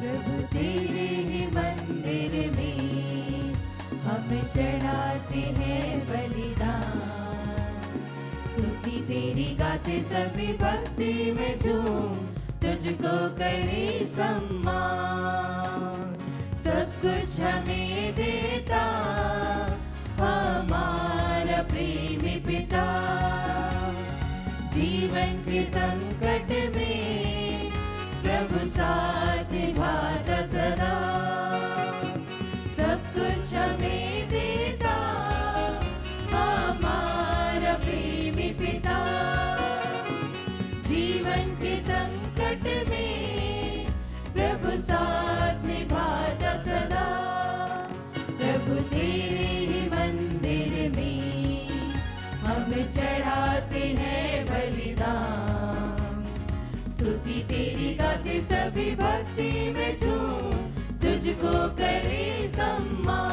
प्रभु तेरे ही मंदिर में हम चढ़ाते हैं बलिदान। स्तुति तेरी गाते सभी भक्ति में झूम, तुझको करे सम्मान। सब कुछ हमें देता हमारा प्रेमी पिता, जीवन के संकट में प्रभु साथ निभाता सदा। सब कुछ हमें देता हमारा प्रेमी पिता, जीवन के संकट में प्रभु साथ निभाता सदा। प्रभु तेरे ही मंदिर में हम चढ़ाते हैं बलिदान। स्तुति तेरी गाते सभी भक्ति में झूम, तुझको करे सम्मान।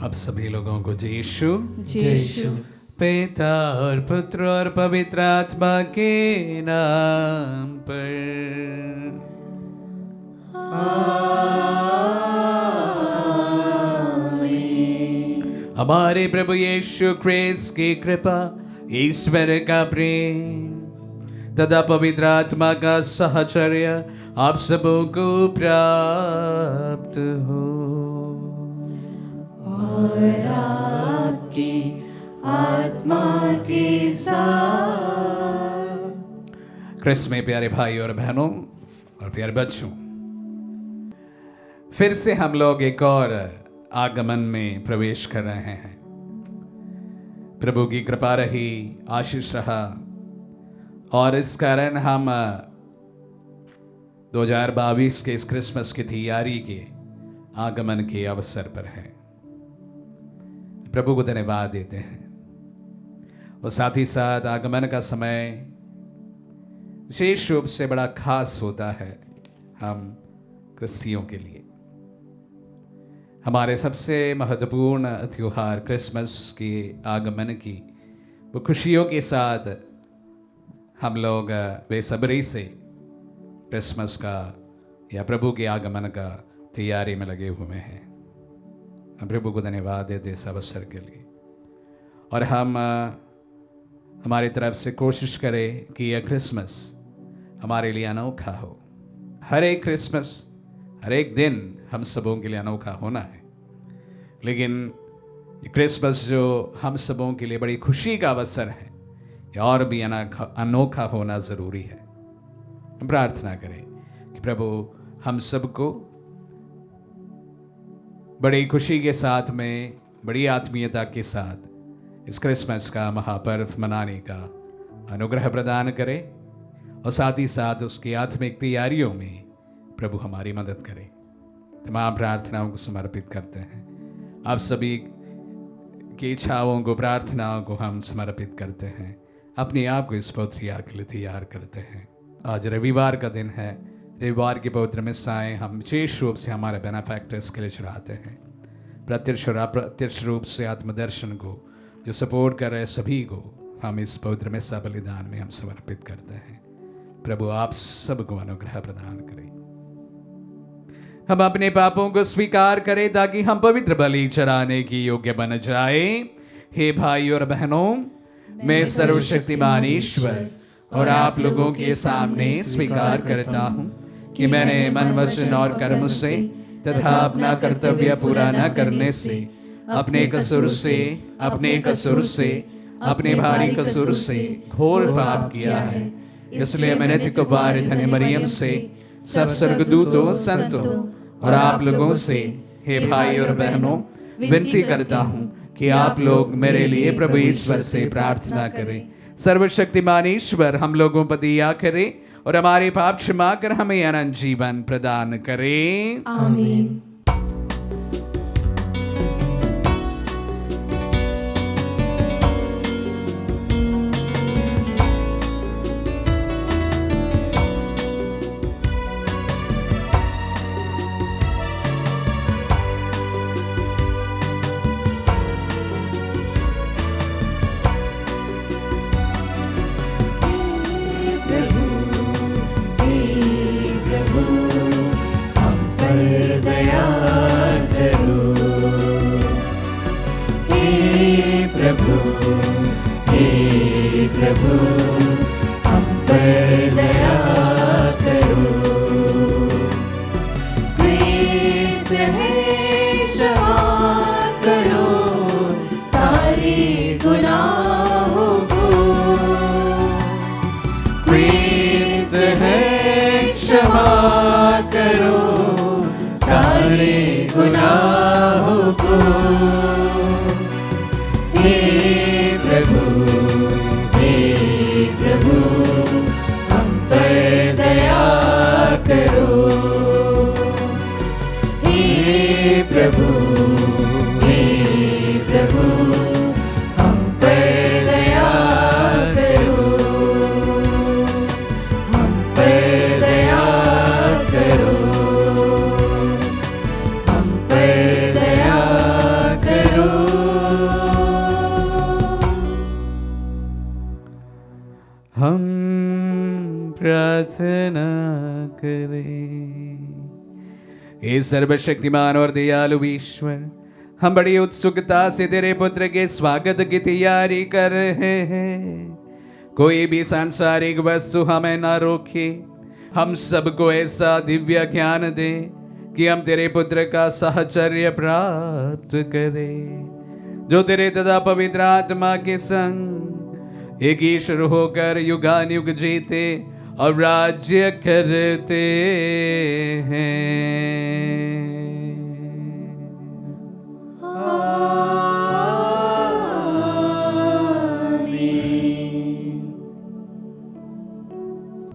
अब सभी लोगों को जय यीशु। यीशु। पिता और पुत्र और पवित्र आत्मा के नाम पर हमारे प्रभु यीशु ख्रीस्त की कृपा, ईश्वर का प्रेम तथा पवित्र आत्मा का सहचर्य आप सबों को प्राप्त हो। और आपकी आत्मा के साथ। क्रिस्त में प्यारे भाई और बहनों और प्यारे बच्चों, फिर से हम लोग एक और आगमन में प्रवेश कर रहे हैं। प्रभु की कृपा रही, आशीष रहा और इस कारण हम 2022 के इस क्रिसमस की तैयारी के आगमन के अवसर पर हैं। प्रभु को धन्यवाद देते हैं। और साथ ही साथ आगमन का समय विशेष रूप से बड़ा खास होता है हम क्रिस्तियों के लिए। हमारे सबसे महत्वपूर्ण त्योहार क्रिसमस के आगमन की वो खुशियों के साथ हम लोग बेसब्री से क्रिसमस का या प्रभु के आगमन का तैयारी में लगे हुए हैं। हम प्रभु को धन्यवाद देते इस अवसर के लिए और हम हमारी तरफ से कोशिश करें कि यह क्रिसमस हमारे लिए अनोखा हो। हर एक क्रिसमस, हर एक दिन हम सबों के लिए अनोखा होना है, लेकिन ये क्रिसमस जो हम सबों के लिए बड़ी खुशी का अवसर है, ये और भी अनोखा होना ज़रूरी है। हम प्रार्थना करें कि प्रभु हम सबको बड़ी खुशी के साथ में, बड़ी आत्मीयता के साथ इस क्रिसमस का महापर्व मनाने का अनुग्रह प्रदान करे और साथ ही साथ उसकी आत्मिक तैयारियों में प्रभु हमारी मदद करे। तमाम प्रार्थनाओं को समर्पित करते हैं। आप सभी की इच्छाओं को, प्रार्थनाओं को हम समर्पित करते हैं। अपने आप को इस पवित्र के लिए तैयार करते हैं। आज रविवार का दिन है। रविवार की पवित्र मिसाएं हम विशेष रूप से हमारे बेनिफैक्टर्स के लिए चढ़ाते हैं। प्रत्यक्ष और अप्रत्यक्ष रूप से आत्मदर्शन को जो सपोर्ट कर रहे सभी को हम इस पवित्र मिसा बलिदान में हम समर्पित करते हैं। प्रभु आप सबको अनुग्रह प्रदान करें। हम अपने पापों को स्वीकार करें ताकि हम पवित्र बलि चढ़ाने की योग्य बन जाए। हे भाई और बहनों, मैं सर्वशक्तिमान ईश्वर और आप लोगों के सामने स्वीकार करता हूँ कि मैंने मन, वचन और कर्म से तथा अपना कर्तव्य पूरा न करने से अपने कसूर से अपने भारी कसूर से घोर पाप किया है। इसलिए मैंने कुमारी धन्य मरियम से, सब स्वर्गदूतों, संतों और आप लोगों से, हे भाई और बहनों, विनती करता हूँ कि आप लोग मेरे लिए प्रभु ईश्वर से प्रार्थना करें। सर्वशक्तिमान ईश्वर हम लोगों पर दया करे और हमारे पाप क्षमा कर हमें अनंत जीवन प्रदान करें। आमीन। प्रभु हम पर दया करो। क्लेश है क्षमा करो सारे गुनाहों को। क्लेश है क्षमा करो सारे गुनाहों को। हे प्रभु हम पर दया करो। हे प्रभु हम पर दया करो। हम पर दया करो। हम पर दया करो। हम प्रार्थना करें। हे सर्वशक्तिमान और दयालु ईश्वर, हम बड़ी उत्सुकता से तेरे पुत्र के स्वागत की तैयारी कर रहे हैं। कोई भी सांसारिक वस्तु हमें ना रोके। हम सबको ऐसा दिव्य ज्ञान दे कि हम तेरे पुत्र का साहचर्य प्राप्त करें, जो तेरे तथा पवित्र आत्मा के संग एक ईश्वर होकर युगानुयुग जीते और राज्य करते हैं।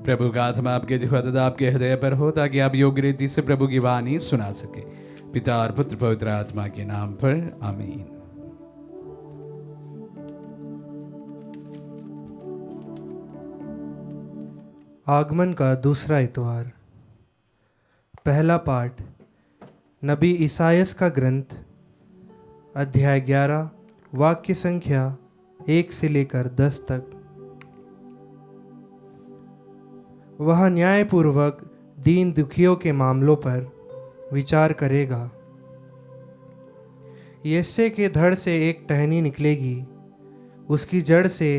प्रभु का आत्मा आपके जिह्वा तथा आपके हृदय पर हो, ताकि आप योग्य रीति से प्रभु की वाणी सुना सके। पिता और पुत्र पवित्र आत्मा के नाम पर आमीन। आगमन का दूसरा इतवार। पहला पाठ नबी ईसायास का ग्रंथ, अध्याय 11, वाक्य संख्या 1 से लेकर 10 तक। वह न्यायपूर्वक दीन दुखियों के मामलों पर विचार करेगा। यिशै के धड़ से एक टहनी निकलेगी, उसकी जड़ से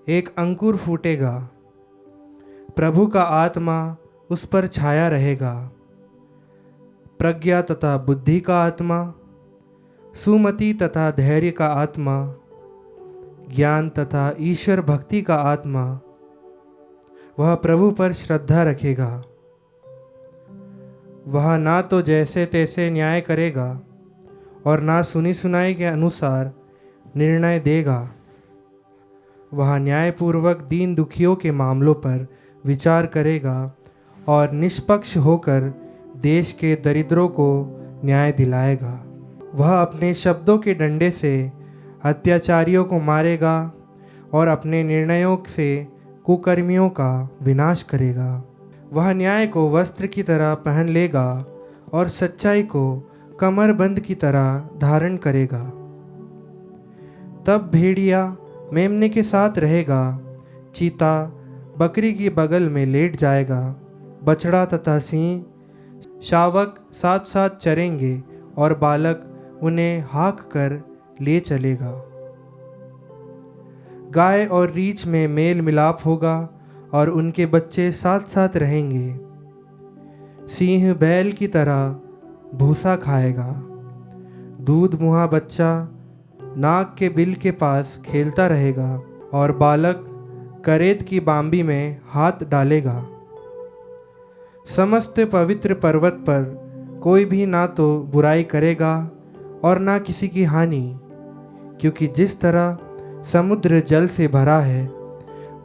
एक अंकुर फूटेगा। प्रभु का आत्मा उस पर छाया रहेगा, प्रज्ञा तथा बुद्धि का आत्मा, सुमति तथा धैर्य का आत्मा, ज्ञान तथा ईश्वर भक्ति का आत्मा। वह प्रभु पर श्रद्धा रखेगा। वह ना तो जैसे तैसे न्याय करेगा और ना सुनी सुनाई के अनुसार निर्णय देगा। वह न्यायपूर्वक दीन दुखियों के मामलों पर विचार करेगा और निष्पक्ष होकर देश के दरिद्रों को न्याय दिलाएगा। वह अपने शब्दों के डंडे से अत्याचारियों को मारेगा और अपने निर्णयों से कुकर्मियों का विनाश करेगा। वह न्याय को वस्त्र की तरह पहन लेगा और सच्चाई को कमरबंद की तरह धारण करेगा। तब भेड़िया मेमने के साथ रहेगा, चीता बकरी की बगल में लेट जाएगा। बछड़ा तथा सिंह शावक साथ साथ चरेंगे और बालक उन्हें हाँक कर ले चलेगा। गाय और रीछ में मेल मिलाप होगा और उनके बच्चे साथ साथ रहेंगे। सिंह बैल की तरह भूसा खाएगा। दूध मुहा बच्चा नाक के बिल के पास खेलता रहेगा और बालक करेत की बांबी में हाथ डालेगा। समस्त पवित्र पर्वत पर कोई भी ना तो बुराई करेगा और ना किसी की हानि, क्योंकि जिस तरह समुद्र जल से भरा है,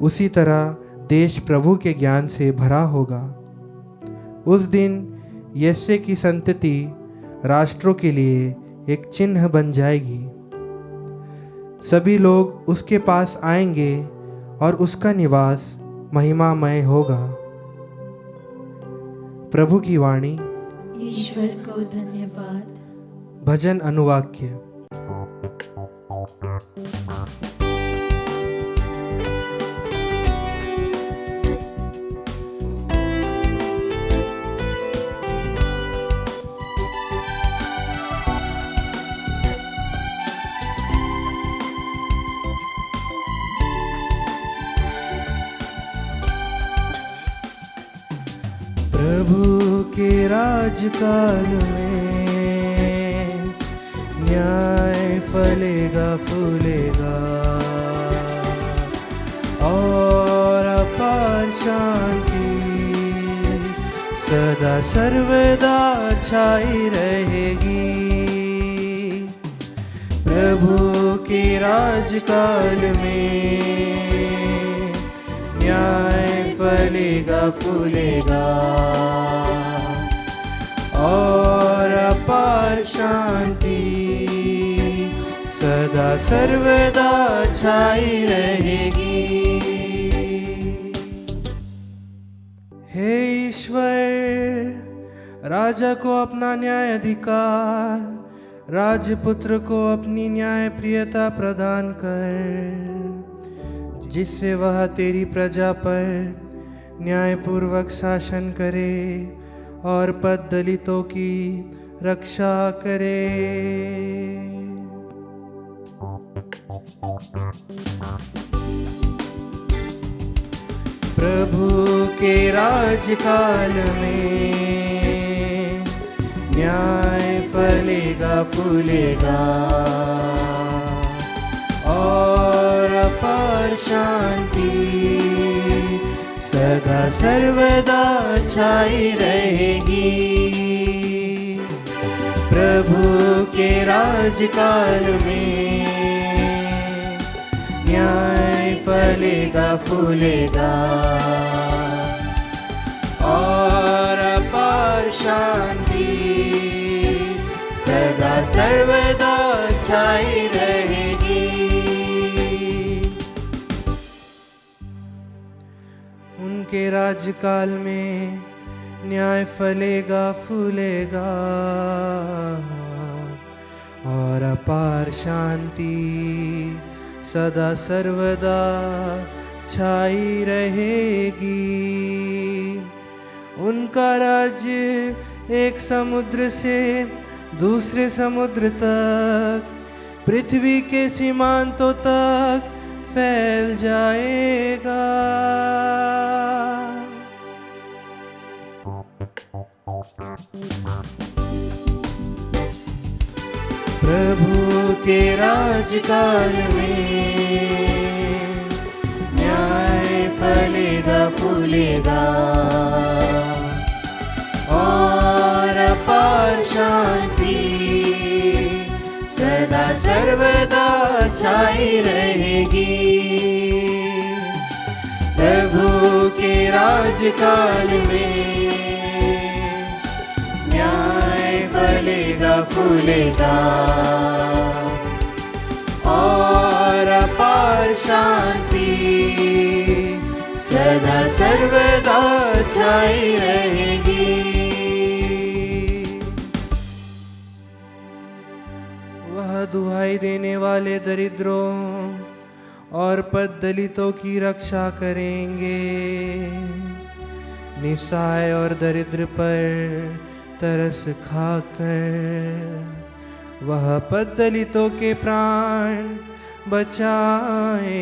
उसी तरह देश प्रभु के ज्ञान से भरा होगा। उस दिन यिशै की संतति राष्ट्रों के लिए एक चिन्ह बन जाएगी। सभी लोग उसके पास आएंगे और उसका निवास महिमामय होगा। प्रभु की वाणी। ईश्वर को धन्यवाद। भजन अनुवाक्य। के राजकाल में न्याय फलेगा फूलेगा और अपार शांति सदा सर्वदा छाई रहेगी। प्रभु के राजकाल में न्याय फलेगा फूलेगा और अपार शांति सदा सर्वदा छाई रहेगी। हे ईश्वर, राजा को अपना न्याय अधिकार, राजपुत्र को अपनी न्याय प्रियता प्रदान कर, जिससे वह तेरी प्रजा पर न्यायपूर्वक शासन करे और पद दलितों की रक्षा करे। प्रभु के राजकाल में न्याय फलेगा फूलेगा और अपार शांति सदा सर्वदा छाई रहेगी। प्रभु के राजकाल में न्याय फलेगा फूलेगा और अपार शांति सदा सर्वदा छाई रहेगी। उनके राजकाल में न्याय फलेगा फूलेगा और अपार शांति सदा सर्वदा छाई रहेगी। उनका राज्य एक समुद्र से दूसरे समुद्र तक, पृथ्वी के सीमांतों तक फैल जाएगा। प्रभु के राजकाल में न्याय फलेगा फूलेगा और अपार शांति सदा सर्वदा छाई रहेगी। प्रभु के राजकाल में न्याय फलेगा फूलेगा और अपार शांति सदा सर्वदा छाई रहेगी। वह दुहाई देने वाले दरिद्रों और पद दलितों की रक्षा करेंगे। निस्सहाय और दरिद्र पर तरस खाकर वह पद दलितों के प्राण बचाएंगे।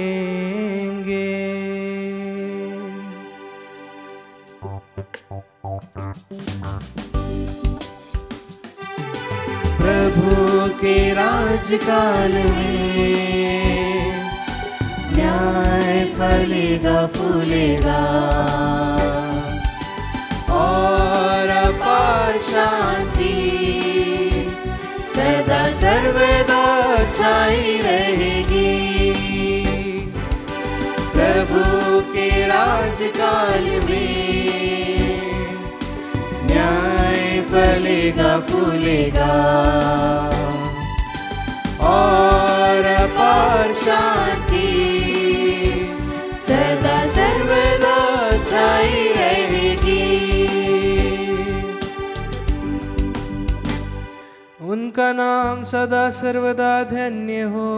प्रभु के राजकाल में न्याय फलेगा फूलेगा और अपार शांति सदा सर्वदा छाई रहेगी। प्रभु के राजकाल में न्याय फलेगा फूलेगा और अपार शांति सदा सर्वदा छाई रहेगी। उनका नाम सदा सर्वदा धन्य हो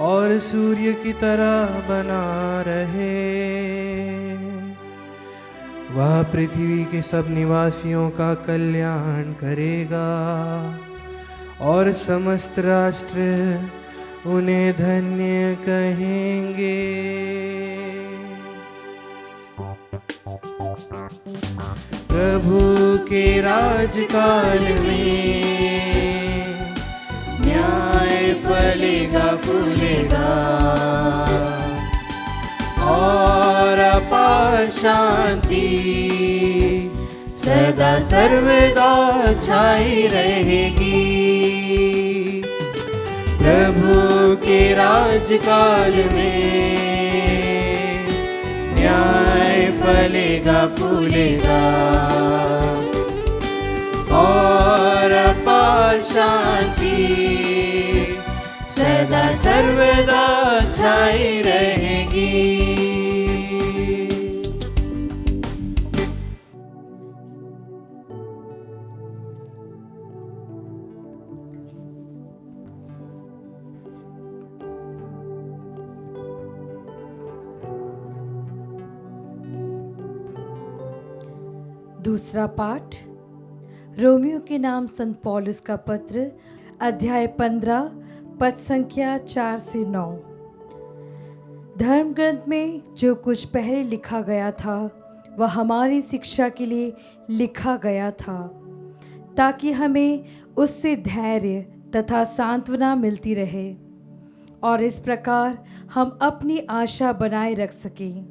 और सूर्य की तरह बना रहे। वह पृथ्वी के सब निवासियों का कल्याण करेगा और समस्त राष्ट्र उन्हें धन्य कहेंगे। प्रभु के राजकाल में न्याय फलेगा फूलेगा और अपार शांति सदा सर्वदा छाई रहेगी। प्रभु के राजकाल में न्याय फलेगा फूलेगा और अपार शांति सदा सर्वदा छाई रहेगी। दूसरा पाठ रोमियो के नाम संत पौलुस का पत्र, अध्याय 15, पद संख्या 4 से 9। धर्म ग्रंथ में जो कुछ पहले लिखा गया था वह हमारी शिक्षा के लिए लिखा गया था, ताकि हमें उससे धैर्य तथा सांत्वना मिलती रहे और इस प्रकार हम अपनी आशा बनाए रख सकें।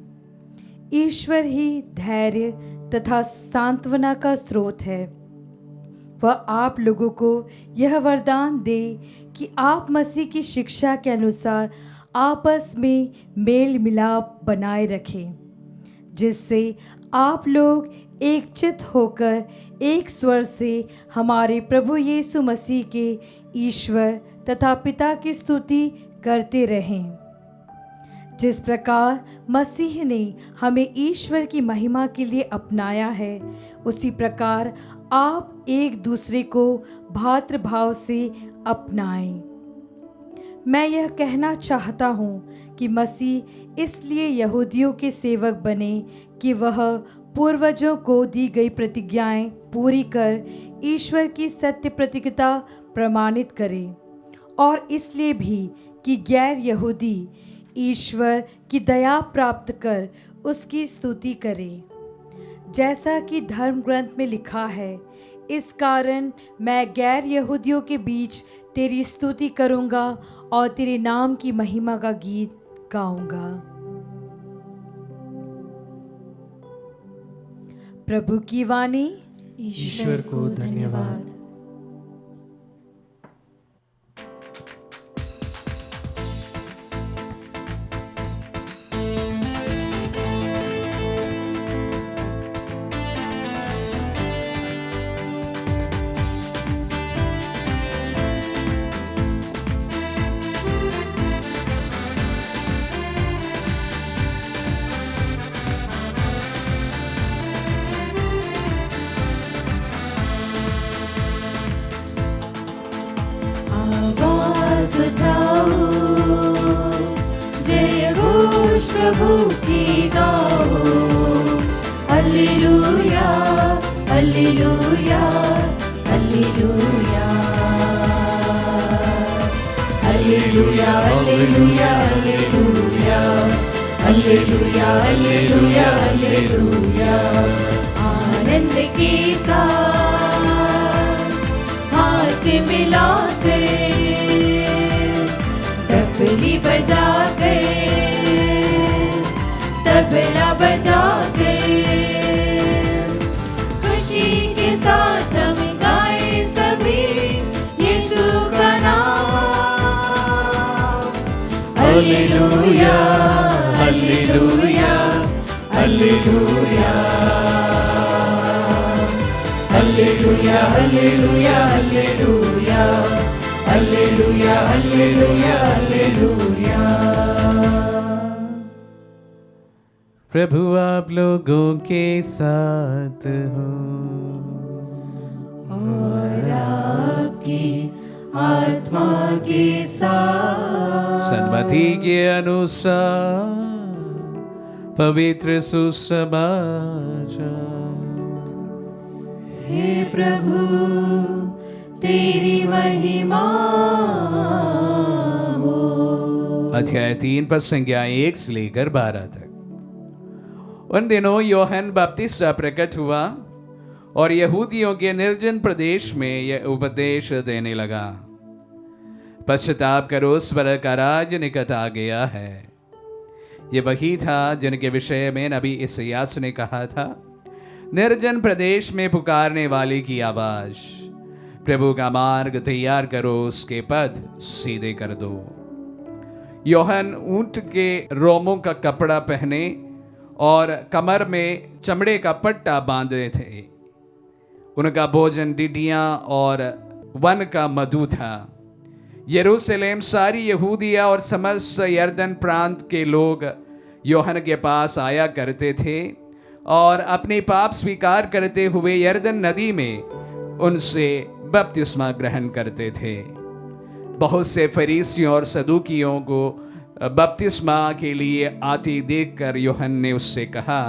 ईश्वर ही धैर्य तथा सांत्वना का स्रोत है। वह आप लोगों को यह वरदान दे कि आप मसीह की शिक्षा के अनुसार आपस में मेल मिलाप बनाए रखें, जिससे आप लोग एकचित होकर एक स्वर से हमारे प्रभु यीशु मसीह के ईश्वर तथा पिता की स्तुति करते रहें। जिस प्रकार मसीह ने हमें ईश्वर की महिमा के लिए अपनाया है, उसी प्रकार आप एक दूसरे को भातृभाव से अपनाएं। मैं यह कहना चाहता हूँ कि मसीह इसलिए यहूदियों के सेवक बने कि वह पूर्वजों को दी गई प्रतिज्ञाएं पूरी कर ईश्वर की सत्य प्रतिज्ञा प्रमाणित करे, और इसलिए भी कि गैर यहूदी ईश्वर की दया प्राप्त कर उसकी स्तुति करे। जैसा कि धर्म ग्रंथ में लिखा है, इस कारण मैं गैर यहूदियों के बीच तेरी स्तुति करूँगा और तेरे नाम की महिमा का गीत गाऊंगा। प्रभु की वाणी। ईश्वर को धन्यवाद। प्रभु की गाओ, hallelujah hallelujah hallelujah hallelujah hallelujah hallelujah hallelujah hallelujah hallelujah. आनंद के साथ हाथ मिलाते डफली बजाते तबला बजाते खुशी के साथ हम गाए सभी यीशु का नाम। Hallelujah hallelujah hallelujah hallelujah hallelujah hallelujah hallelujah hallelujah hallelujah. प्रभु आप लोगों के साथ हो और आपकी आत्मा के साथ। सन्मति के अनुसार पवित्र सुसमाचार। हे प्रभु तेरी महिमा हो। अध्याय 3 पद संख्या 1 से लेकर 12 तक। उन दिनों योहन बपतिस्मा प्रकट हुआ और यहूदियों के निर्जन प्रदेश में यह उपदेश देने लगा, पश्चाताप करो, स्वर्ग का राज निकट आ गया है। ये वही था जिनके विषय में नबी इसायास ने कहा था, निर्जन प्रदेश में पुकारने वाले की आवाज, प्रभु का मार्ग तैयार करो, उसके पथ सीधे कर दो। योहन ऊंट के रोमों का कपड़ा पहने और कमर में चमड़े का पट्टा बांधे थे। उनका भोजन डिडियां और वन का मधु था। यरूशलेम, सारी यहूदिया और समस्त यरदन प्रांत के लोग योहन के पास आया करते थे और अपने पाप स्वीकार करते हुए यरदन नदी में उनसे बपतिस्मा ग्रहण करते थे। बहुत से फरीसियों और सदूकियों को बपतिस्मा के लिए आते देखकर योहन ने उससे कहा,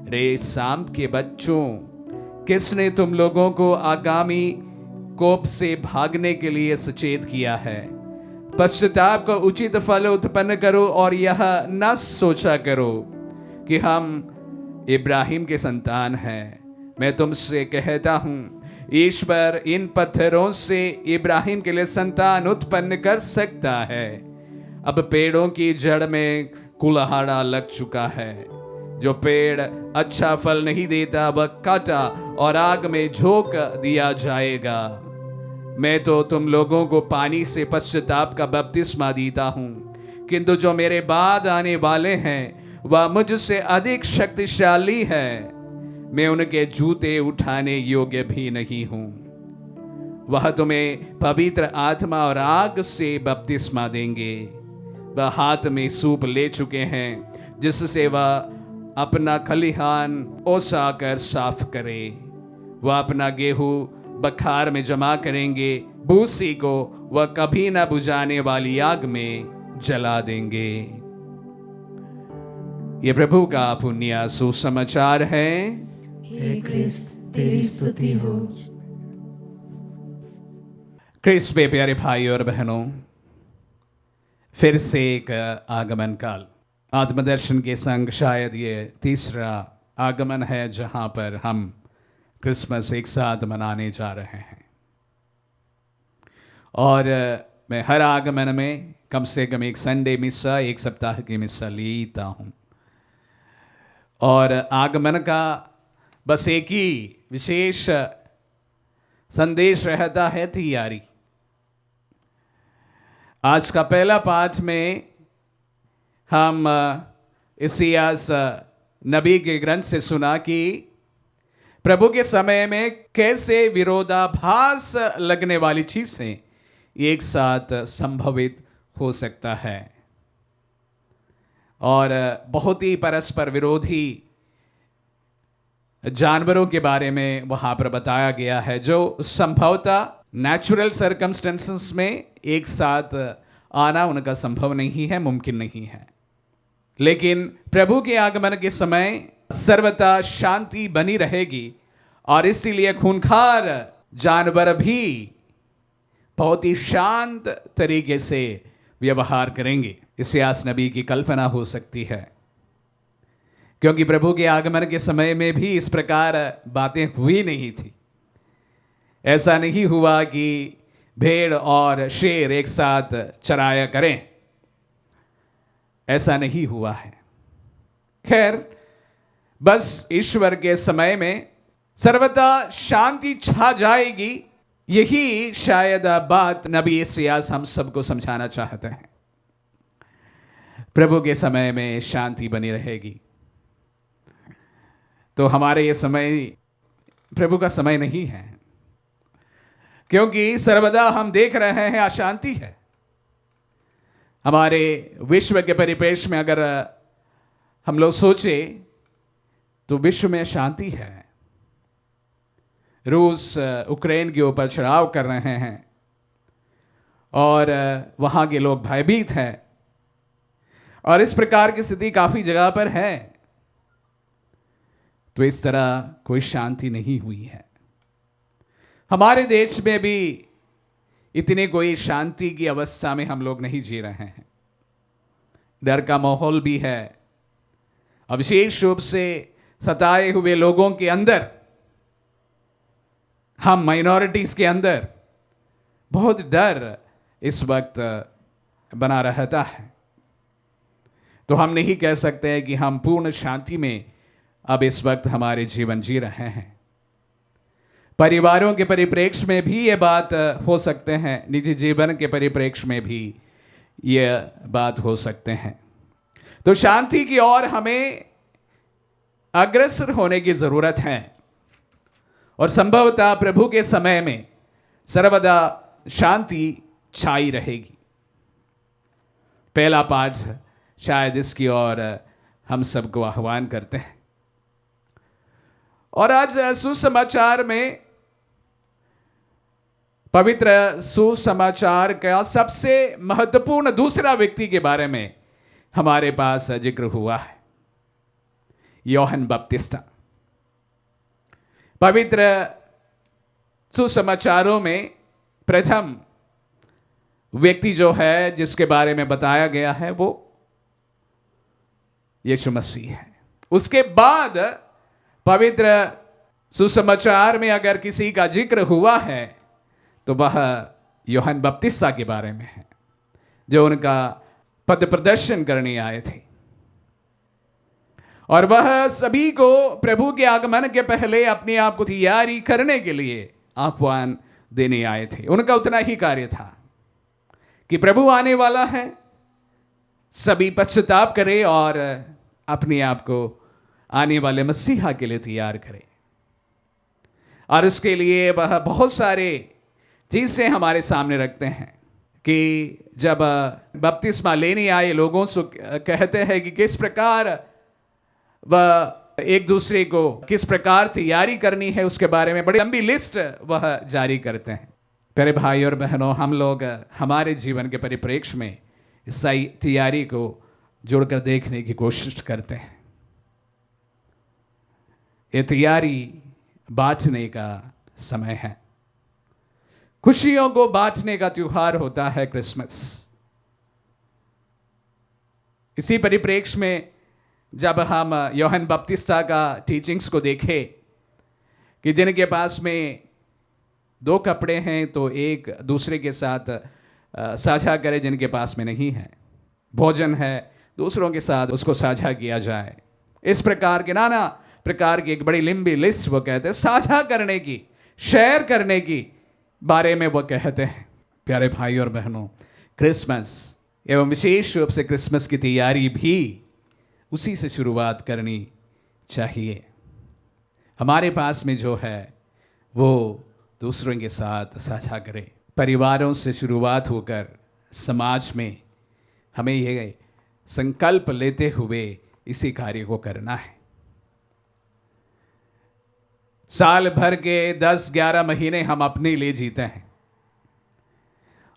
रे शाम के बच्चों, किसने तुम लोगों को आगामी कोप से भागने के लिए सचेत किया है? पश्चाताप का उचित फल उत्पन्न करो और यह न सोचा करो कि हम इब्राहिम के संतान हैं। मैं तुमसे कहता हूँ, ईश्वर इन पत्थरों से इब्राहिम के लिए संतान उत्पन्न कर सकता है। अब पेड़ों की जड़ में कुल्हाड़ा लग चुका है। जो पेड़ अच्छा फल नहीं देता वह काटा और आग में झोंक दिया जाएगा। मैं तो तुम लोगों को पानी से पश्चाताप का बपतिस्मा देता हूँ, किंतु जो मेरे बाद आने वाले हैं वह मुझसे अधिक शक्तिशाली है। मैं उनके जूते उठाने योग्य भी नहीं हूँ। वह तुम्हें पवित्र आत्मा और आग से बपतिस्मा देंगे। वह हाथ में सूप ले चुके हैं जिससे वह अपना खलिहान ओसा कर साफ करे। वह अपना गेहूं बखार में जमा करेंगे, भूसी को वह कभी न बुझाने वाली आग में जला देंगे। ये प्रभु का पुण्य सुसमाचार है। हे क्रिस्त, तेरी स्तुति हो। क्रिस्त पे प्यारे भाई और बहनों, फिर से एक आगमन काल, आत्मदर्शन के संग शायद ये तीसरा आगमन है जहां पर हम क्रिसमस एक साथ मनाने जा रहे हैं। और मैं हर आगमन में कम से कम एक संडे मिस्सा, एक सप्ताह की मिस्सा लेता हूँ। और आगमन का बस एक ही विशेष संदेश रहता है, तैयारी। आज का पहला पाठ में हम इसायास नबी के ग्रंथ से सुना कि प्रभु के समय में कैसे विरोधाभास लगने वाली चीजें एक साथ संभवित हो सकता है, और बहुत ही परस्पर विरोधी जानवरों के बारे में वहां पर बताया गया है, जो संभवतः नेचुरल सर्कमस्टेंसेस में एक साथ आना उनका संभव नहीं है, मुमकिन नहीं है। लेकिन प्रभु के आगमन के समय सर्वथा शांति बनी रहेगी और इसीलिए खूंखार जानवर भी बहुत ही शांत तरीके से व्यवहार करेंगे। इसायास नबी की कल्पना हो सकती है, क्योंकि प्रभु के आगमन के समय में भी इस प्रकार बातें हुई नहीं थी। ऐसा नहीं हुआ कि भेड़ और शेर एक साथ चराया करें, ऐसा नहीं हुआ है। खैर, बस ईश्वर के समय में सर्वथा शांति छा जाएगी, यही शायद बात नबी इसायास हम सबको समझाना चाहते हैं। प्रभु के समय में शांति बनी रहेगी। तो हमारे ये समय प्रभु का समय नहीं है, क्योंकि सर्वदा हम देख रहे हैं अशांति है। हमारे विश्व के परिप्रेक्ष्य में अगर हम लोग सोचे तो विश्व में शांति है। रूस यूक्रेन के ऊपर चढ़ाव कर रहे हैं और वहां के लोग भयभीत हैं, और इस प्रकार की स्थिति काफी जगह पर है। तो इस तरह कोई शांति नहीं हुई है। हमारे देश में भी इतने कोई शांति की अवस्था में हम लोग नहीं जी रहे हैं। डर का माहौल भी है और विशेष रूप से सताए हुए लोगों के अंदर, हम माइनॉरिटीज के अंदर बहुत डर इस वक्त बना रहता है। तो हम नहीं कह सकते हैं कि हम पूर्ण शांति में अब इस वक्त हमारे जीवन जी रहे हैं। परिवारों के परिप्रेक्ष्य में भी ये बात हो सकते हैं, निजी जीवन के परिप्रेक्ष्य में भी ये बात हो सकते हैं। तो शांति की ओर हमें अग्रसर होने की जरूरत है और संभवतः प्रभु के समय में सर्वदा शांति छाई रहेगी। पहला पाठ शायद इसकी ओर हम सबको आह्वान करते हैं। और आज सुसमाचार में, पवित्र सुसमाचार का सबसे महत्वपूर्ण दूसरा व्यक्ति के बारे में हमारे पास जिक्र हुआ है, यूहन्ना बपतिस्ता। पवित्र सुसमाचारों में प्रथम व्यक्ति जो है जिसके बारे में बताया गया है वो यीशु मसीह है। उसके बाद पवित्र सुसमाचार में अगर किसी का जिक्र हुआ है तो वह यूहन्ना बपतिस्ता के बारे में है, जो उनका पद प्रदर्शन करने आए थे। और वह सभी को प्रभु के आगमन के पहले अपने आप को तैयारी करने के लिए आह्वान देने आए थे। उनका उतना ही कार्य था कि प्रभु आने वाला है, सभी पश्चाताप करें और अपने आप को आने वाले मसीहा के लिए तैयार करें। और उसके लिए वह बहुत सारे चीजें हमारे सामने रखते हैं कि जब बपतिस्मा लेने आए लोगों से कहते हैं कि किस प्रकार वह एक दूसरे को किस प्रकार तैयारी करनी है, उसके बारे में बड़ी लंबी लिस्ट वह जारी करते हैं। प्यारे भाई और बहनों, हम लोग हमारे जीवन के परिप्रेक्ष्य में इस तैयारी को जोड़कर देखने की कोशिश करते हैं। ये तैयारी बांटने का समय है, खुशियों को बांटने का त्योहार होता है क्रिसमस। इसी परिप्रेक्ष्य में जब हम यूहन्ना बपतिस्ता का टीचिंग्स को देखें कि जिनके पास में 2 कपड़े हैं तो एक दूसरे के साथ साझा करें, जिनके पास में नहीं है, भोजन है दूसरों के साथ उसको साझा किया जाए। इस प्रकार के नाना प्रकार की एक बड़ी लंबी लिस्ट वो कहते हैं, साझा करने की, शेयर करने की बारे में वो कहते हैं। प्यारे भाई और बहनों, क्रिसमस एवं विशेष रूप से क्रिसमस की तैयारी भी उसी से शुरुआत करनी चाहिए। हमारे पास में जो है वो दूसरों के साथ साझा करें। परिवारों से शुरुआत होकर समाज में हमें ये संकल्प लेते हुए इसी कार्य को करना है। साल भर के 10-11 महीने हम अपने लिए जीते हैं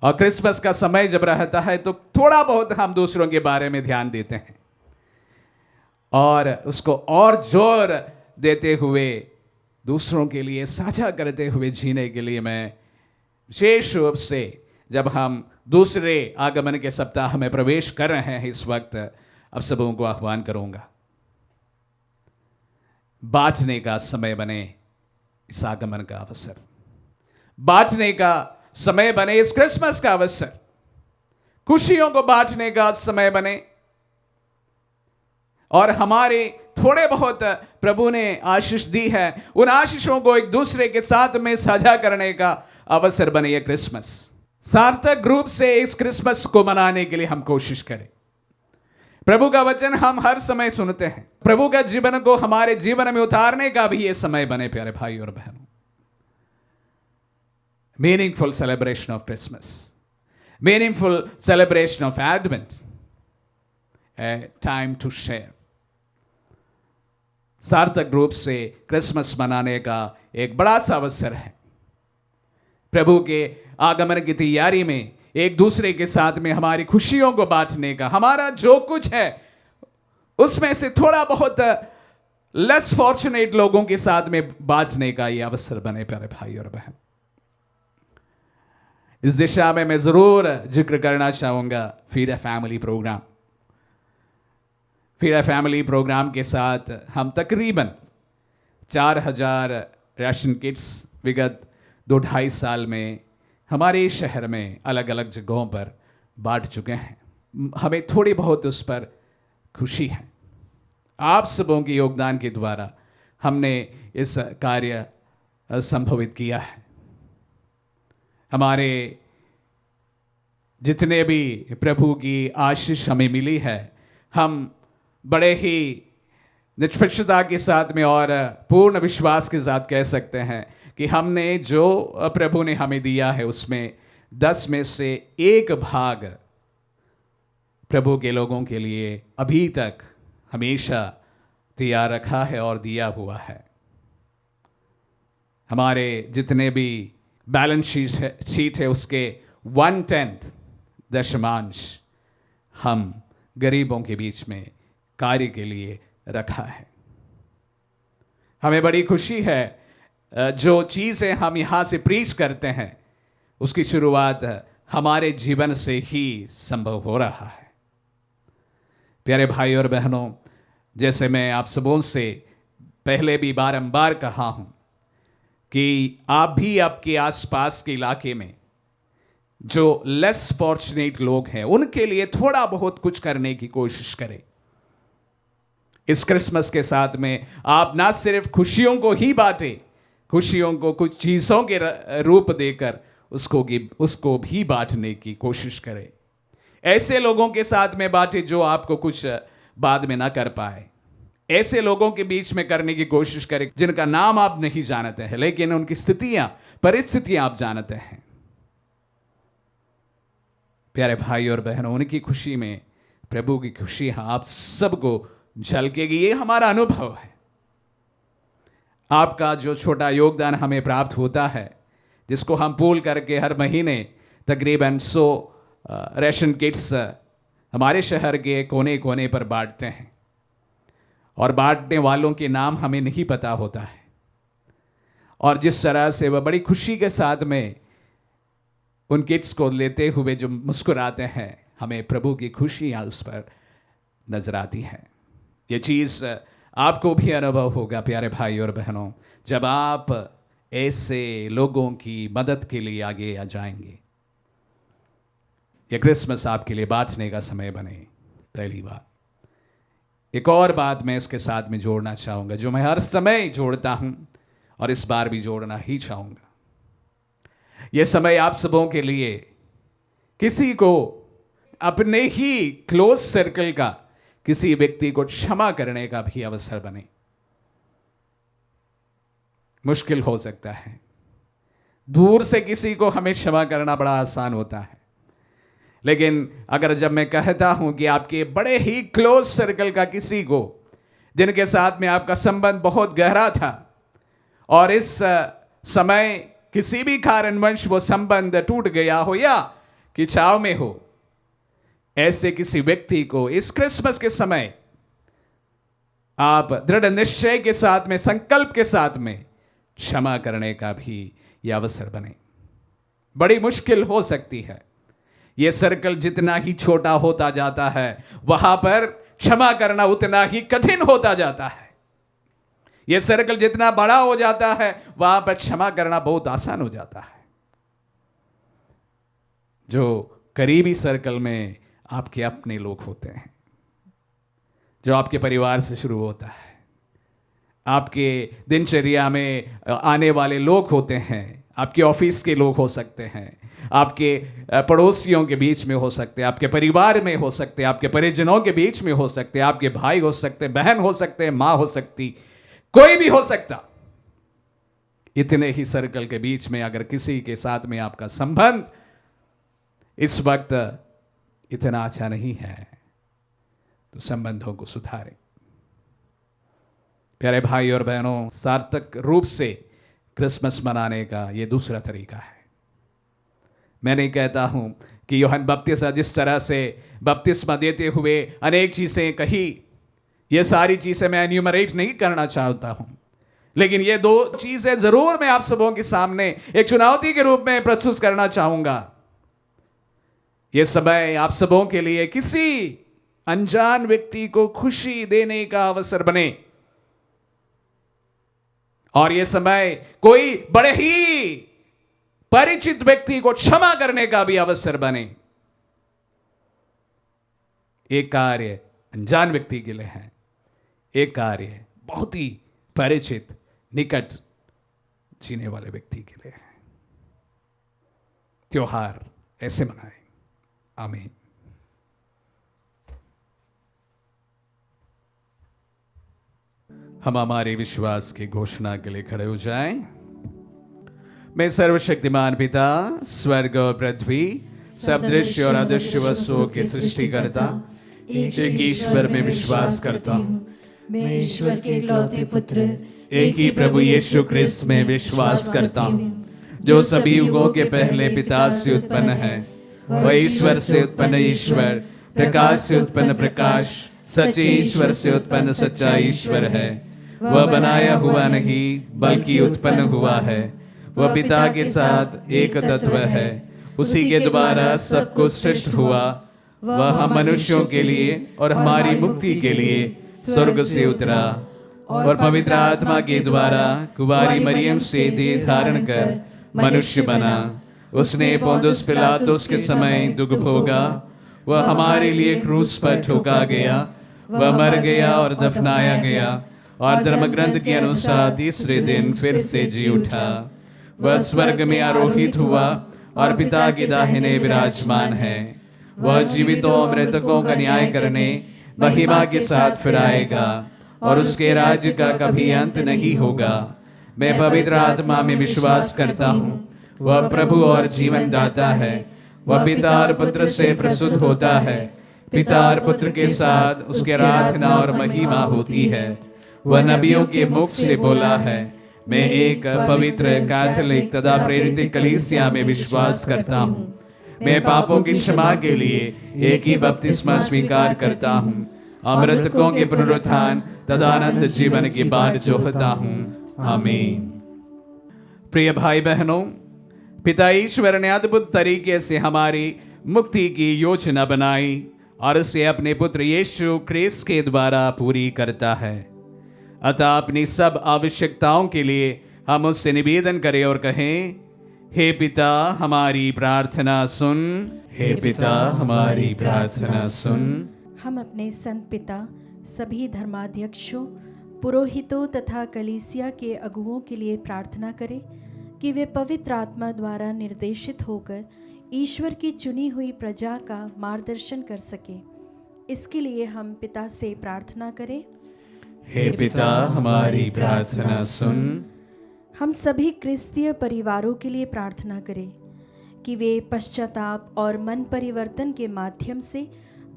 और क्रिसमस का समय जब रहता है तो थोड़ा बहुत हम दूसरों के बारे में ध्यान देते हैं और उसको और जोर देते हुए दूसरों के लिए साझा करते हुए जीने के लिए मैं विशेष रूप से जब हम दूसरे आगमन के सप्ताह में प्रवेश कर रहे हैं इस वक्त अब सबों को आह्वान करूंगा, बांटने का समय बने इस आगमन का अवसर, बांटने का समय बने इस क्रिसमस का अवसर, खुशियों को बांटने का समय बने और हमारे थोड़े बहुत प्रभु ने आशीष दी है उन आशीषों को एक दूसरे के साथ में साझा करने का अवसर बने ये क्रिसमस। सार्थक रूप से इस क्रिसमस को मनाने के लिए हम कोशिश करें। प्रभु का वचन हम हर समय सुनते हैं, प्रभु का जीवन को हमारे जीवन में उतारने का भी ये समय बने। प्यारे भाई और बहनों, meaningful celebration of Christmas, meaningful celebration of Advent, a time to share. सार्थक रूप से क्रिसमस मनाने का एक बड़ा सा अवसर है। प्रभु के आगमन की तैयारी में एक दूसरे के साथ में हमारी खुशियों को बांटने का, हमारा जो कुछ है उसमें से थोड़ा बहुत लेस फॉर्चुनेट लोगों के साथ में बांटने का यह अवसर बने। प्यारे भाई और बहन, इस दिशा में मैं जरूर जिक्र करना चाहूंगा feed a family programme. Feed a family programme के साथ हम तकरीबन 4000 राशन किट्स विगत 2-2.5 साल में हमारे शहर में अलग अलग जगहों पर बांट चुके हैं। हमें थोड़ी बहुत उस पर खुशी है। आप सबों के योगदान के द्वारा हमने इस कार्य संभवित किया है। हमारे जितने भी प्रभु की आशीष हमें मिली है, हम बड़े ही निष्पक्षता के साथ में और पूर्ण विश्वास के साथ कह सकते हैं कि हमने जो प्रभु ने हमें दिया है उसमें 10 में से 1 भाग प्रभु के लोगों के लिए अभी तक हमेशा तैयार रखा है और दिया हुआ है। हमारे जितने भी बैलेंस शीट है उसके 1/10 दशमांश हम गरीबों के बीच में कार्य के लिए रखा है। हमें बड़ी खुशी है जो चीज़ें हम यहाँ से प्रीच करते हैं उसकी शुरुआत हमारे जीवन से ही संभव हो रहा है। प्यारे भाई और बहनों, जैसे मैं आप सबों से पहले भी बारंबार कहा हूँ कि आप भी आपके आसपास के इलाके में जो लेस फॉर्चुनेट लोग हैं उनके लिए थोड़ा बहुत कुछ करने की कोशिश करें। इस क्रिसमस के साथ में आप ना सिर्फ खुशियों को ही बांटें, खुशियों को कुछ चीज़ों के रूप देकर उसको भी बांटने की कोशिश करें। ऐसे लोगों के साथ में बांटें जो आपको कुछ बाद में ना कर पाए। ऐसे लोगों के बीच में करने की कोशिश करें जिनका नाम आप नहीं जानते हैं लेकिन उनकी स्थितियां, परिस्थितियां आप जानते हैं। प्यारे भाई और बहनों, उनकी खुशी में प्रभु की खुशी आप सबको झलकेगी। ये हमारा अनुभव है। आपका जो छोटा योगदान हमें प्राप्त होता है, जिसको हम पूल करके हर महीने तकरीबन 100 राशन किट्स हमारे शहर के कोने कोने पर बांटते हैं और बांटने वालों के नाम हमें नहीं पता होता है, और जिस तरह से वह बड़ी खुशी के साथ में उन किट्स को लेते हुए जो मुस्कुराते हैं, हमें प्रभु की खुशी उस पर नजर आती है। ये चीज़ आपको भी अनुभव होगा प्यारे भाई और बहनों, जब आप ऐसे लोगों की मदद के लिए आगे आ जाएंगे। ये क्रिसमस आपके लिए बांटने का समय बने। पहली बात। एक और बात मैं इसके साथ में जोड़ना चाहूँगा, जो मैं हर समय जोड़ता हूँ और इस बार भी जोड़ना ही चाहूँगा। यह समय आप सबों के लिए किसी को अपने ही क्लोज सर्कल का किसी व्यक्ति को क्षमा करने का भी अवसर बने। मुश्किल हो सकता है, दूर से किसी को हमें क्षमा करना बड़ा आसान होता है, लेकिन अगर जब मैं कहता हूं कि आपके बड़े ही क्लोज सर्कल का किसी को जिनके साथ में आपका संबंध बहुत गहरा था और इस समय किसी भी कारणवश वो संबंध टूट गया हो या खिंचाव में हो, ऐसे किसी व्यक्ति को इस क्रिसमस के समय आप दृढ़ निश्चय के साथ में, संकल्प के साथ में क्षमा करने का भी यह अवसर बने। बड़ी मुश्किल हो सकती है। यह सर्कल जितना ही छोटा होता जाता है, वहां पर क्षमा करना उतना ही कठिन होता जाता है। यह सर्कल जितना बड़ा हो जाता है, वहां पर क्षमा करना बहुत आसान हो जाता है। जो करीबी सर्कल में आपके अपने लोग होते हैं, जो आपके परिवार से शुरू होता है, आपके दिनचर्या में आने वाले लोग होते हैं, आपके ऑफिस के लोग हो सकते हैं, आपके पड़ोसियों के बीच में हो सकते हैं, आपके परिवार में हो सकते हैं, आपके परिजनों के बीच में हो सकते हैं, आपके भाई हो सकते हैं, बहन हो सकते हैं, माँ हो सकती, कोई भी हो सकता। इतने ही सर्कल के बीच में अगर किसी के साथ में आपका संबंध इस वक्त इतना अच्छा नहीं है, तो संबंधों को सुधारें। प्यारे भाई और बहनों, सार्थक रूप से क्रिसमस मनाने का यह दूसरा तरीका है। मैं नहीं कहता हूं कि यूहन्ना बपतिस्मा जिस तरह से बपतिस्मा देते हुए अनेक चीजें कही, ये सारी चीजें मैं एन्यूमरेट नहीं करना चाहता हूं, लेकिन ये 2 चीजें जरूर मैं आप सबों के सामने एक चुनौती के रूप में प्रस्तुत करना चाहूंगा। यह समय आप सबों के लिए किसी अनजान व्यक्ति को खुशी देने का अवसर बने, और यह समय कोई बड़े ही परिचित व्यक्ति को क्षमा करने का भी अवसर बने। एक कार्य अनजान व्यक्ति के लिए है, एक कार्य बहुत ही परिचित निकट जीने वाले व्यक्ति के लिए है। त्योहार ऐसे मनाएं। आमीन। हम हमारे विश्वास की घोषणा के लिए खड़े हो जाएं। मैं सर्वशक्तिमान पिता, स्वर्ग और पृथ्वी, सब दृश्य और अदृश्य वस्तुओं के सृष्टिकर्ता एक ईश्वर में विश्वास करता हूँ। मैं ईश्वर के इकलौते पुत्र एक ही प्रभु यीशु क्रिस्त में विश्वास करता हूँ, जो सभी युगों के पहले पिता से उत्पन्न है। वह ईश्वर से उत्पन्न ईश्वर, प्रकाश से उत्पन्न प्रकाश, सच्चे ईश्वर से उत्पन्न सच्चा ईश्वर है। वह बनाया हुआ नहीं बल्कि उत्पन्न हुआ है। वह पिता के साथ एक तत्व है। उसी के द्वारा सब कुछ सृष्ट हुआ। वह हम मनुष्यों के लिए और हमारी मुक्ति के लिए स्वर्ग से उतरा और पवित्र आत्मा के द्वारा कुंवारी मरियम से देह धारण कर मनुष्य बना। उसने पोंदुस पिलातुस के समय दुख भोगा। वह हमारे लिए क्रूस पर ठोका गया। वह मर गया और दफनाया गया और धर्मग्रंथ के अनुसार तीसरे दिन फिर से जी उठा। वह स्वर्ग में आरोहित हुआ और पिता के दाहिने विराजमान है। वह जीवितों और मृतकों का न्याय करने महिमा के साथ फिर आएगा और उसके राज्य का कभी अंत नहीं होगा। मैं पवित्र आत्मा में विश्वास करता हूँ। वह प्रभु और जीवन दाता है। वह पिता और पुत्र से प्रसूत होता है। पिता और पुत्र के साथ उसके आराधना और महिमा होती है। वह नबियों के मुख से बोला है। मैं एक पवित्र कैथोलिक तथा प्रेरित कलीसिया में विश्वास करता हूँ। मैं पापों की क्षमा के लिए एक ही बपतिस्मा स्वीकार करता हूँ। अमृतकों के पुनरुत्थान तथा अनंत जीवन की बाट जोहता हूँ। आमीन। प्रिय भाई बहनों, पिता ईश्वर ने अद्भुत तरीके से हमारी मुक्ति की योजना बनाई और उसे अपने पुत्र यीशु क्रिस्त के द्वारा पूरी करता है। अतः अपनी सब आवश्यकताओं के लिए हम उससे निवेदन करें और कहें, हे पिता हमारी प्रार्थना सुन। हे पिता हमारी प्रार्थना सुन। हम अपने संत पिता, सभी धर्माध्यक्षों, पुरोहितों तथा कलीसिया के अगुओं के लिए प्रार्थना करें कि वे पवित्र आत्मा द्वारा निर्देशित होकर ईश्वर की चुनी हुई प्रजा का मार्गदर्शन कर सके। इसके लिए हम पिता से प्रार्थना करें। हे पिता हमारी प्रार्थना सुन। हम सभी क्रिस्तीय परिवारों के लिए प्रार्थना करें कि वे पश्चाताप और मन परिवर्तन के माध्यम से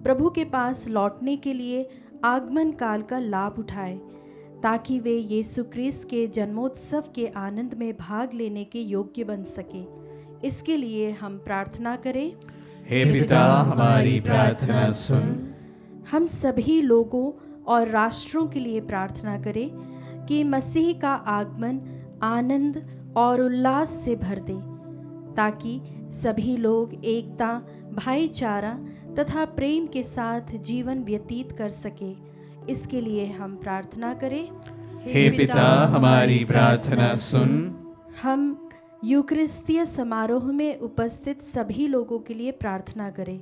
प्रभु के पास लौटने के लिए आगमन काल का लाभ उठाएं, ताकि वे यीशु क्रिस्त के जन्मोत्सव के आनंद में भाग लेने के योग्य बन सके। इसके लिए हम प्रार्थना करें। हे पिता हमारी प्रार्थना सुन। हम सभी लोगों और राष्ट्रों के लिए प्रार्थना करें कि मसीह का आगमन आनंद और उल्लास से भर दे, ताकि सभी लोग एकता, भाईचारा तथा प्रेम के साथ जीवन व्यतीत कर सके। इसके लिए हम प्रार्थना करें। हे पिता हमारी प्रार्थना सुन। हम यूकरिस्तीय समारोह में उपस्थित सभी लोगों के लिए प्रार्थना करें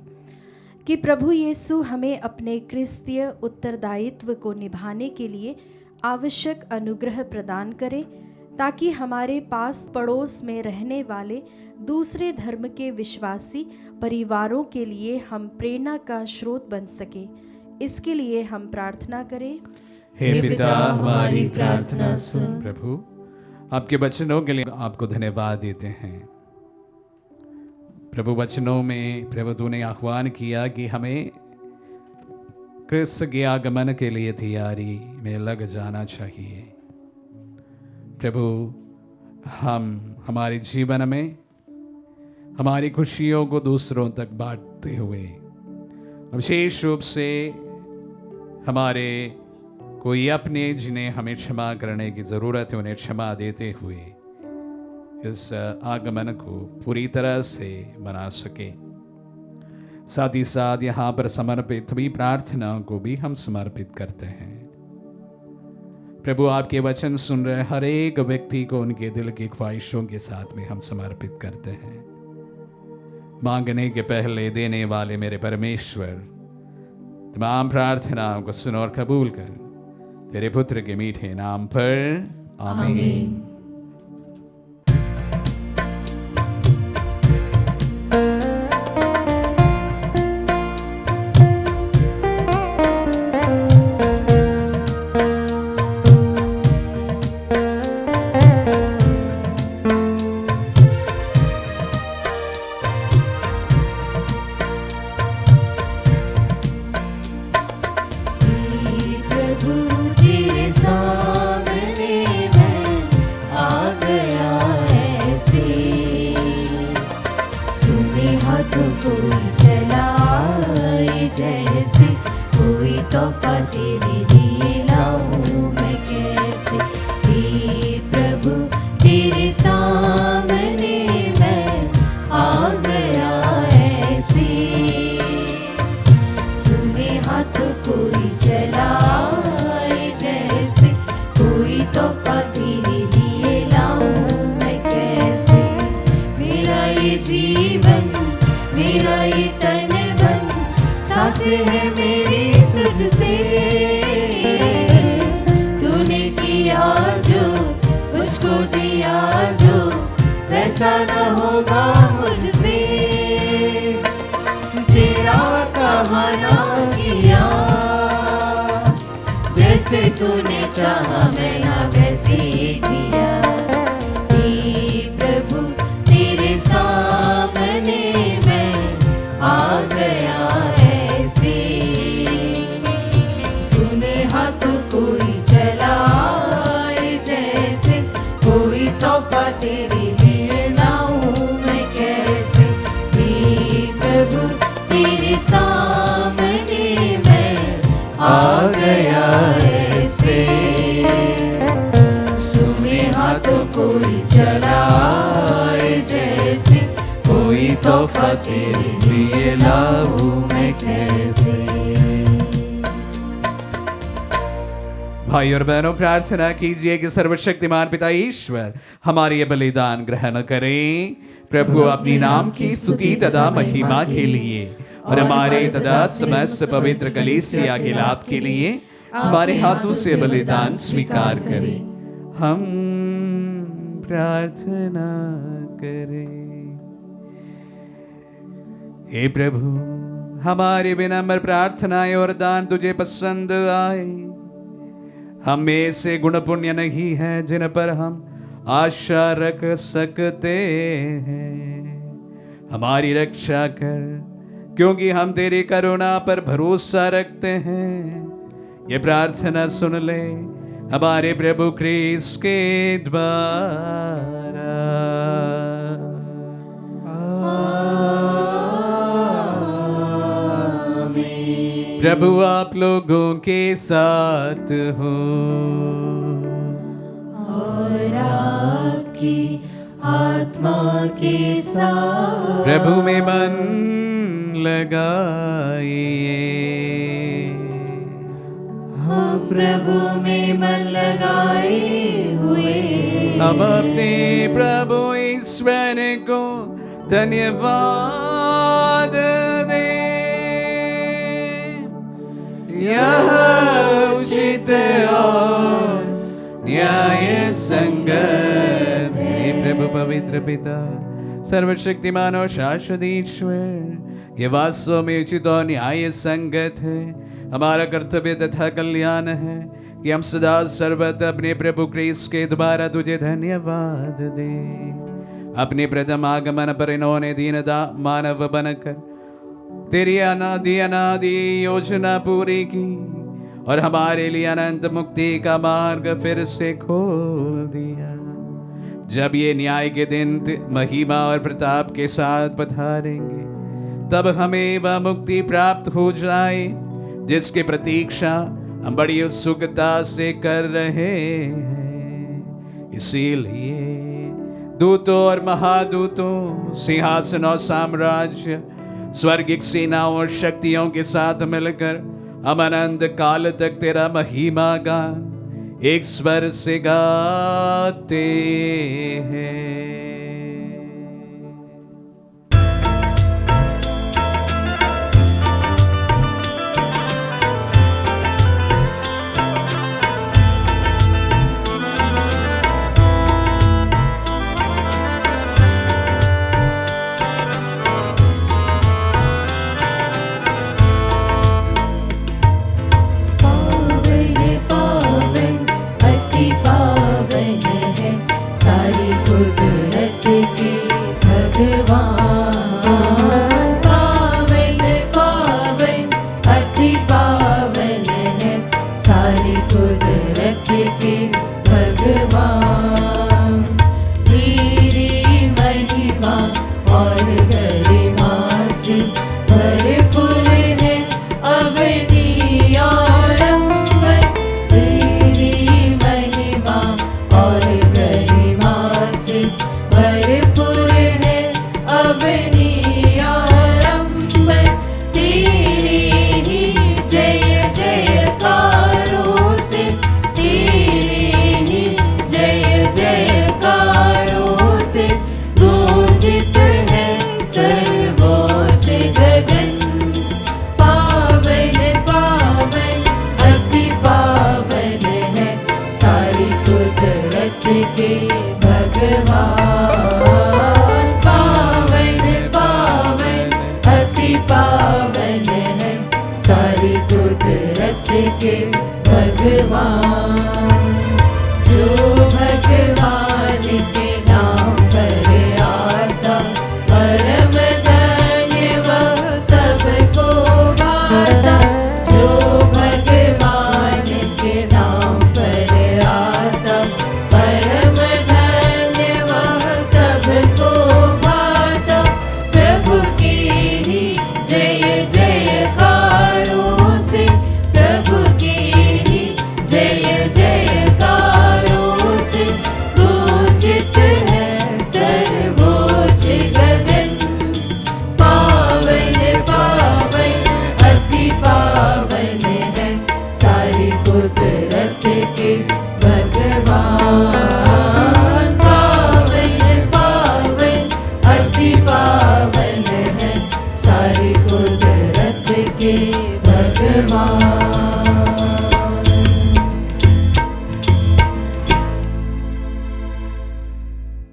कि प्रभु यीशु हमें अपने क्रिस्तीय उत्तरदायित्व को निभाने के लिए आवश्यक अनुग्रह प्रदान करे, ताकि हमारे पास पड़ोस में रहने वाले दूसरे धर्म के विश्वासी परिवारों के लिए हम प्रेरणा का स्रोत बन सके। इसके लिए हम प्रार्थना करें। हे पिता हमारी प्रार्थना सुन। प्रभु आपके वचनों के लिए आपको धन्यवाद देते हैं। प्रभु वचनों में प्रभु तूने आह्वान किया कि हमें क्रिस्त के आगमन के लिए तैयारी में लग जाना चाहिए। प्रभु हम हमारे जीवन में हमारी खुशियों को दूसरों तक बांटते हुए, विशेष रूप से हमारे कोई अपने जिन्हें हमें क्षमा करने की ज़रूरत है उन्हें क्षमा देते हुए इस आगमन को पूरी तरह से मना सके। साथ ही साथ यहाँ पर समर्पित सभी प्रार्थनाओं को भी हम समर्पित करते हैं। प्रभु, आपके वचन सुन रहे हर एक व्यक्ति को उनके दिल की ख्वाहिशों के साथ में हम समर्पित करते हैं। मांगने के पहले देने वाले मेरे परमेश्वर, तमाम प्रार्थनाओं को सुन और कबूल कर, तेरे पुत्र के मीठे नाम पर आमीन। तूने चाहा मैंने वैसे जिया। हे प्रभु तेरे सामने मैं आ गया ऐसे, सुने हाथ कोई चलाए जैसे, कोई तोहफा तेरे लिए लाऊं मैं कैसे। हे प्रभु तेरे सामने मैं आ गया सुने हाथ कोई चलाए जैसे, कोई तोहफा तेरे लिए लाऊं मैं कैसे। भाई और बहनों, प्रार्थना कीजिए कि सर्वशक्तिमान पिता ईश्वर हमारे ये बलिदान ग्रहण करें। प्रभु अपनी नाम की स्तुति तथा महिमा के लिए और हमारे तथा समस्त पवित्र कलीसिया के लाभ के लिए हमारे हाथों से बलिदान स्वीकार करें। हम प्रार्थना करें। हे प्रभु, हमारी विनम्र प्रार्थनाएं और दान तुझे पसंद आए। हम में से गुण पुण्य नहीं है जिन पर हम आशा रख सकते हैं। हमारी रक्षा कर, क्योंकि हम तेरी करुणा पर भरोसा रखते हैं। ये प्रार्थना सुन ले हमारे प्रभु क्रिस्त के द्वारा। आमीन। प्रभु आप लोगों के साथ हो और आपकी आत्मा के साथ। प्रभु में मन लगाइए। हम प्रभु में मन लगाए हुए हम अपने प्रभु ईश्वर को धन्यवाद दे। यह उचित और न्याय संगत है। प्रभु पवित्र पिता, सर्वशक्तिमान और शाश्वत ईश्वर, ये वास्तव में उचित और न्याय संगत है। हमारा कर्तव्य तथा कल्याण है कि हम सदा सर्वदा अपने प्रभु क्रिस्त के द्वारा तुझे धन्यवाद दे। अपने प्रथम आगमन पर इन्होंने दीनदा मानव बनकर तेरी अनादि योजना पूरी की और हमारे लिए अनंत मुक्ति का मार्ग फिर से खोल दिया। जब ये न्याय के दिन महिमा और प्रताप के साथ पधारेंगे, तब हमें वह मुक्ति प्राप्त हो जाए जिसकी प्रतीक्षा हम बड़ी उत्सुकता से कर रहे हैं। इसीलिए दूतों और महादूतों, सिंहासन और साम्राज्य, स्वर्गिक सेनाओं और शक्तियों के साथ मिलकर हम अनंत काल तक तेरा महिमा गान एक स्वर से गाते हैं।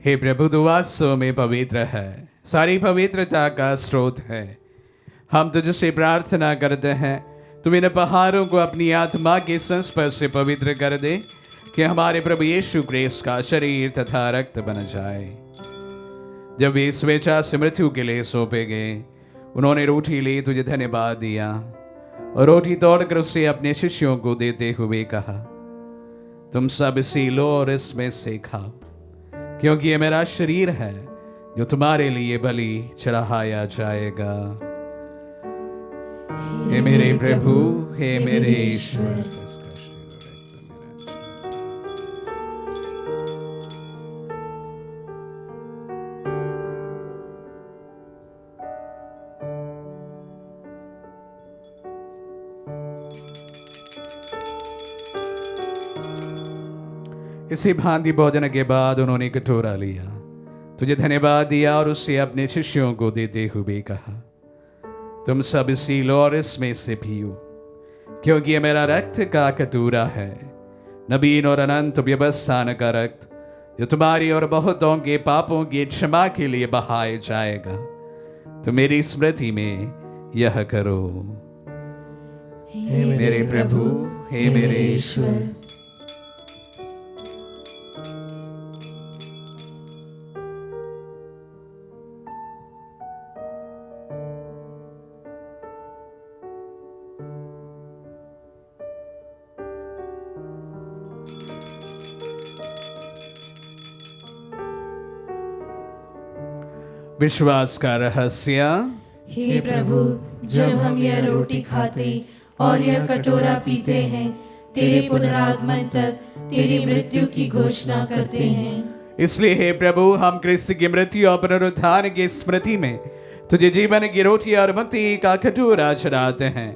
हे प्रभु, तू वास्तव में पवित्र है, सारी पवित्रता का स्रोत है। हम तुझसे प्रार्थना करते हैं, तुम इन पहाड़ों को अपनी आत्मा के संस्पर्श से पवित्र कर दे कि हमारे प्रभु यीशु क्रिस्त का शरीर तथा रक्त बन जाए। जब वे स्वेच्छा से मृत्यु के लिए सौंपे गए, उन्होंने रोटी ली, तुझे धन्यवाद दिया और रोटी तोड़कर उसे अपने शिष्यों को देते हुए कहा, तुम सब इसी लो और इसमें से खाओ, क्योंकि ये मेरा शरीर है जो तुम्हारे लिए बलि चढ़ाया जाएगा। हे मेरे प्रभु, हे मेरे ईश्वर। इसी भांति भोजन के बाद उन्होंने कटोरा लिया, तुझे धन्यवाद दिया और उससे अपने शिष्यों को देते हुए कहा, तुम सब इसी लो और इसमें से पियो, क्योंकि यह मेरा रक्त का कटोरा है, नवीन और अनंत व्यवस्थान का रक्त, जो तुम्हारी और बहुतों के पापों की क्षमा के लिए बहाया जाएगा। तो मेरी स्मृति में यह करो। हे मेरे प्रभु, हे मेरे ईश्वर। विश्वास का रहस्य। हे प्रभु, जब हम यह रोटी खाते और यह कटोरा पीते हैं, तेरे पुनरागमन तक तेरी मृत्यु की घोषणा करते हैं। इसलिए हे प्रभु, हम क्रिस्त की मृत्यु और पुनरुत्थान की स्मृति में तुझे जीवन की रोटी और मुक्ति का कटोरा चढ़ाते हैं।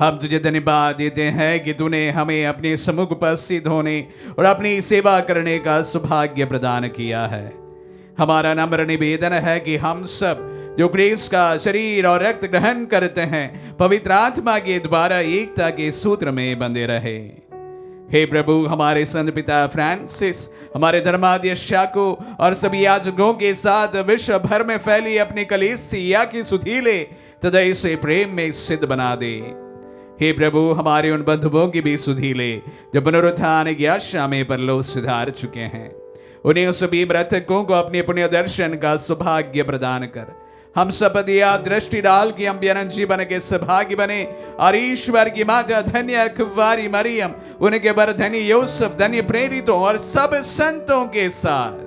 हम तुझे धन्यवाद देते हैं कि तूने हमें अपने सम्मुख उपस्थित होने और अपनी सेवा करने का सौभाग्य प्रदान किया है। हमारा नम्र निवेदन है कि हम सब जो क्रिस्त का शरीर और रक्त ग्रहण करते हैं, पवित्र आत्मा के द्वारा एकता के सूत्र में बंधे रहे। हे प्रभु, हमारे संत पिता फ्रांसिस, हमारे धर्माध्यक्ष याकूब और सभी याजकों के साथ विश्व भर में फैली अपनी कलीसिया की सुधीले तथा इसे प्रेम में सिद्ध बना दे। हे प्रभु, हमारे उन बंधुओं की भी सुधीले जो पुनरुत्थान की आशा में परलोक सिधार चुके हैं, उन्हें सभी मृतकों को अपने पुण्य दर्शन का सौभाग्य प्रदान कर हम सब दिया दृष्टि डाल कि हम अनंत जीवन के सौभाग्य बने और ईश्वर की माता धन्य कुंवारी मरियम, उनके बर धन्य यूसुफ, धन्य प्रेरितों और सब संतों के साथ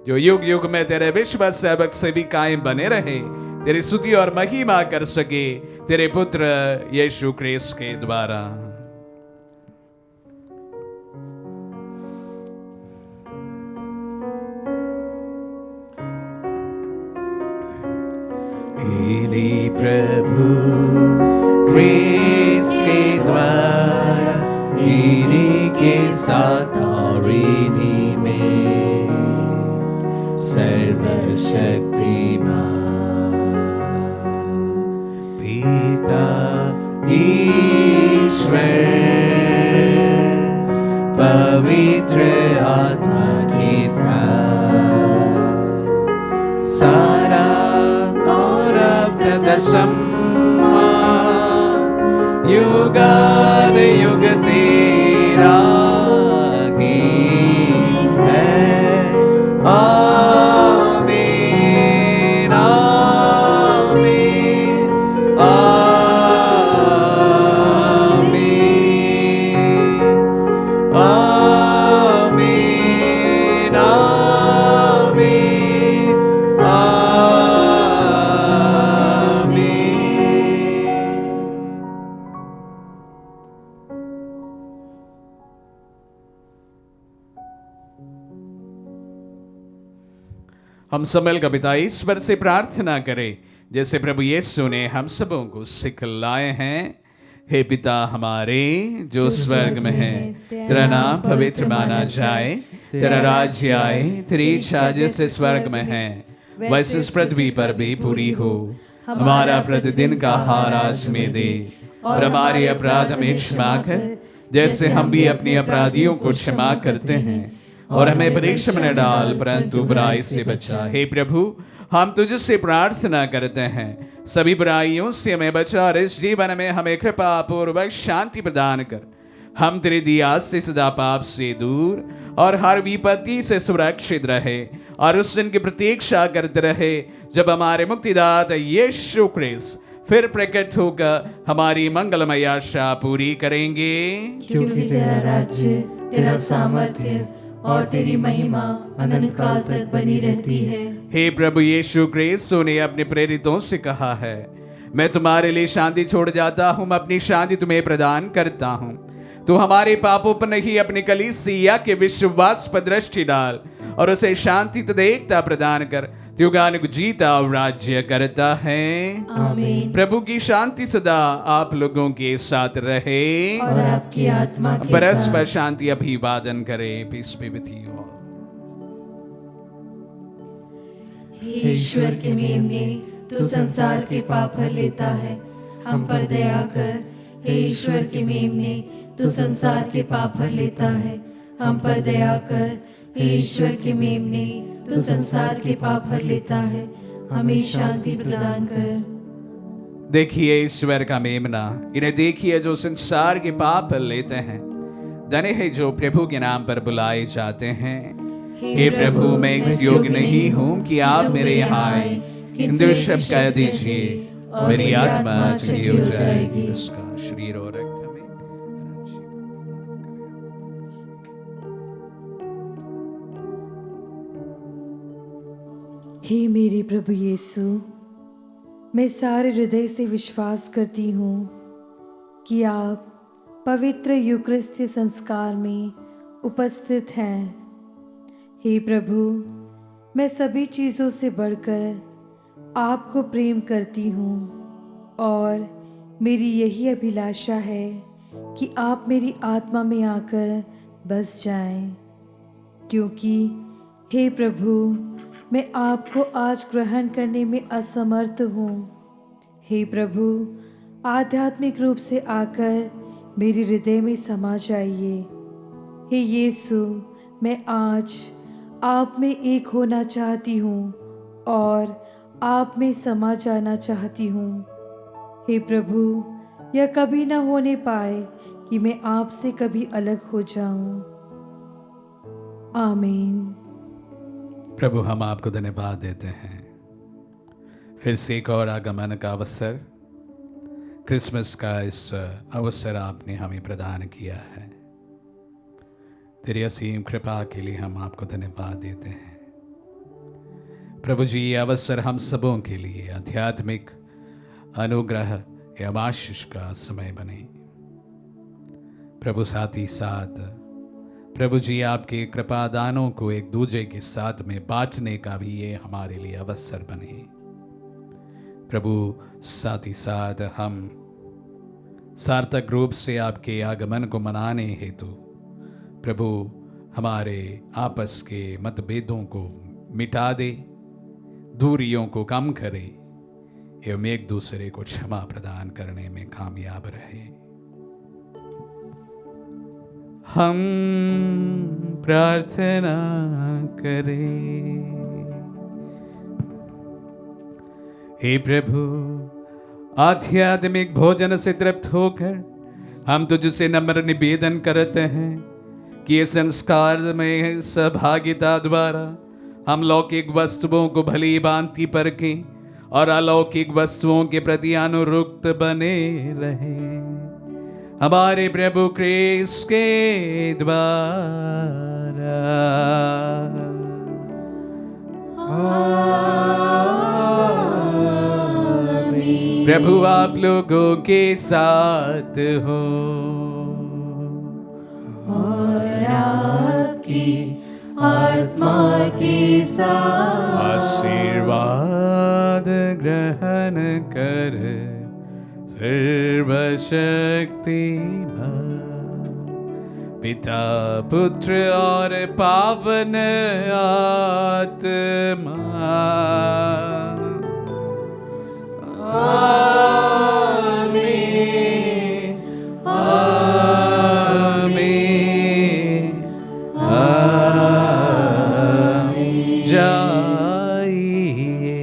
जो युग युग में तेरे विश्वास सेवक से भी कायम बने रहे, तेरी स्तुति और महिमा कर सके तेरे पुत्र यीशु क्रिस्त के द्वारा। इन्हीं प्रभु क्रिस्त के द्वारा, इन्हीं के साथ और इन्हीं में सर्वशक्तिमान पिता ईश्वर पवित्र आत्मा के साथ सारा सम्मान युगान युग तेरा ही है। आमीन आमीन आमीन आमीन आमीन। हम सब मिलकर पिता ईश्वर से प्रार्थना करें जैसे प्रभु यीशु ने हम सबों को सिखलाए हैं। हे पिता हमारे जो स्वर्ग में है, तेरा नाम पवित्र माना जाए, तेरा राज्य आए, तेरी इच्छा जैसे स्वर्ग में है वैसे इस पृथ्वी पर भी पूरी हो। हमारा प्रतिदिन का आहार आज में दे और हमारे अपराध में क्षमा कर जैसे हम भी अपने अपराधियों को क्षमा करते हैं, और हमें परीक्षा में न डाल परंतु बुराई से बचा। हे प्रभु, हम तुझसे प्रार्थना करते हैं सभी बुराइयों से हमें बचा और इस जीवन में हमें कृपा पूर्वक शांति प्रदान कर। हम तेरी दया से सदा पाप से दूर और हर विपत्ति से सुरक्षित रहे और उस दिन की प्रतीक्षा करते रहे जब हमारे मुक्तिदाता यीशु क्रिस्त फिर प्रकट होकर हमारी मंगलमय आशा पूरी करेंगे। क्योंकि तेरा राज्य, तेरा सामर्थ्य और तेरी महिमा अनंत काल तक बनी रहती है। हे प्रभु यीशु क्रिस्त ने अपने प्रेरितों से कहा है, मैं तुम्हारे लिए शांति छोड़ जाता हूँ, मैं अपनी शांति तुम्हें प्रदान करता हूँ। तू हमारे पापों पर नहीं अपनी कलीसिया के विश्वास पर दृष्टि डाल और उसे शांति तथा एकता प्रदान कर। युगानुग जीता और राज्य करता है। आमीन। प्रभु की शांति सदा आप लोगों के साथ रहे और आपकी आत्मा के परस्पर साथ। शांति अभिवादन करें। Peace be with you all. हे ईश्वर के मेमने, तू संसार के पाप हर लेता है, हम पर दया कर। हे ईश्वर के मेमने, तू संसार के पाप हर लेता है, हम पर दया कर। हे ईश्वर के मेमने, तू संसार के पाप हर लेता है, हमें शांति प्रदान कर। देखिए ईश्वर का मेमना, इन्हें देखिए जो संसार के पाप लेते हैं। धन्य है जो प्रभु के नाम पर बुलाए जाते हैं। हे प्रभु, मैं इस योग्य नहीं हूँ कि आप मेरे यहाँ आए, किंतु शब्द कह दीजिए मेरी आत्मा अच्छी हो जाएगी। उसका शरीर और रक्त हे मेरे प्रभु यीशु, मैं सारे हृदय से विश्वास करती हूँ कि आप पवित्र यूकरिस्तीय संस्कार में उपस्थित हैं। हे प्रभु, मैं सभी चीज़ों से बढ़कर आपको प्रेम करती हूँ और मेरी यही अभिलाषा है कि आप मेरी आत्मा में आकर बस जाएं, क्योंकि हे प्रभु, मैं आपको आज ग्रहण करने में असमर्थ हूँ। हे प्रभु, आध्यात्मिक रूप से आकर मेरे हृदय में समा जाइए। हे यीशु, मैं आज आप में एक होना चाहती हूँ और आप में समा जाना चाहती हूँ। हे प्रभु, यह कभी न होने पाए कि मैं आपसे कभी अलग हो जाऊं। आमीन। प्रभु, हम आपको धन्यवाद देते हैं फिर से एक और आगमन का अवसर, क्रिसमस का इस अवसर आपने हमें प्रदान किया है। तेरी असीम कृपा के लिए हम आपको धन्यवाद देते हैं। प्रभु जी, ये अवसर हम सबों के लिए आध्यात्मिक अनुग्रह एवं आशीष का समय बने। प्रभु, साथ ही साथ प्रभु जी आपके कृपा दानों को एक दूसरे के साथ में बांटने का भी ये हमारे लिए अवसर बने। प्रभु, साथ ही साथ हम सार्थक रूप से आपके आगमन को मनाने हेतु प्रभु हमारे आपस के मतभेदों को मिटा दे, दूरियों को कम करे एवं एक दूसरे को क्षमा प्रदान करने में कामयाब रहे। हम प्रार्थना करें। हे प्रभु, आध्यात्मिक भोजन से तृप्त होकर हम तुझसे नम्र निवेदन करते हैं कि ये संस्कार में सहभागिता द्वारा हम लौकिक वस्तुओं को भली भांति परखें और अलौकिक वस्तुओं के प्रति अनुरुक्त बने रहें। हमारे प्रभु क्रिस्त के द्वारा। प्रभु आप लोगों के साथ हो और आपकी आत्मा के साथ। आशीर्वाद ग्रहण कर सर्वशक्तिमान पिता, पुत्र और पावन आत्मा। आमीन, आमीन, आमीन। जाइए,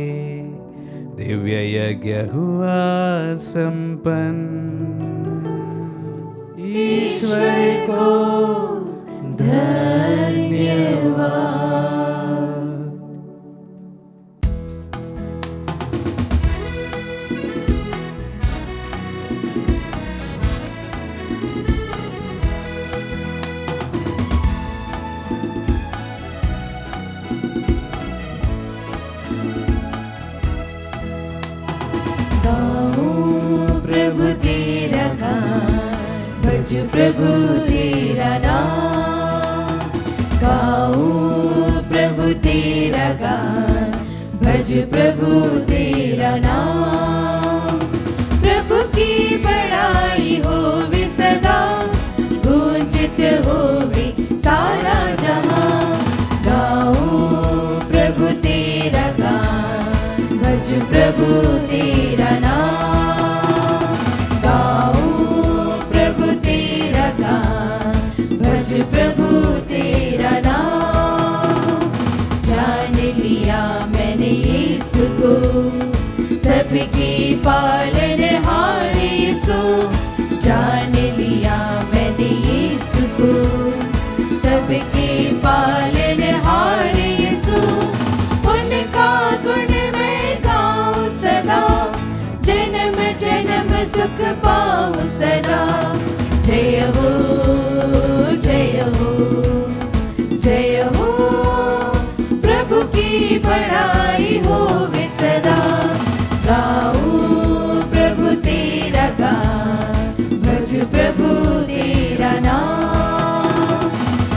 दिव्य यज्ञ हुआ संपन्न। ईश्वर को धन्यवाद। प्रभु तेरा गान, भज प्रभु तेरा नाम। गाऊं प्रभु तेरा गान, भज प्रभु तेरा नाम। प्रभु की बड़ाई होवे सदा, गूंजित होवे सारा जहां। गाऊं प्रभु तेरा गान, भज प्रभु तेरा नाम। प्रभु तेरा नाम। जान लिया मैंने यीशु को, सबके पालनहार यीशु। जान लिया मैंने यीशु को, सबके पालनहार यीशु। उनका गुण मैं गाऊं सदा, जन्म जन्म सुख पाऊं सदा। जय हो, जय हो, जय हो। प्रभु की बड़ाई होवे सदा। गाऊं प्रभु तेरा गान, भज प्रभु तेरा नाम।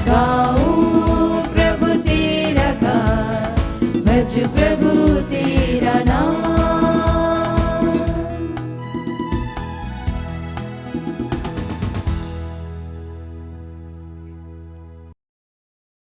गाऊं प्रभु तेरा गान, भज प्रभु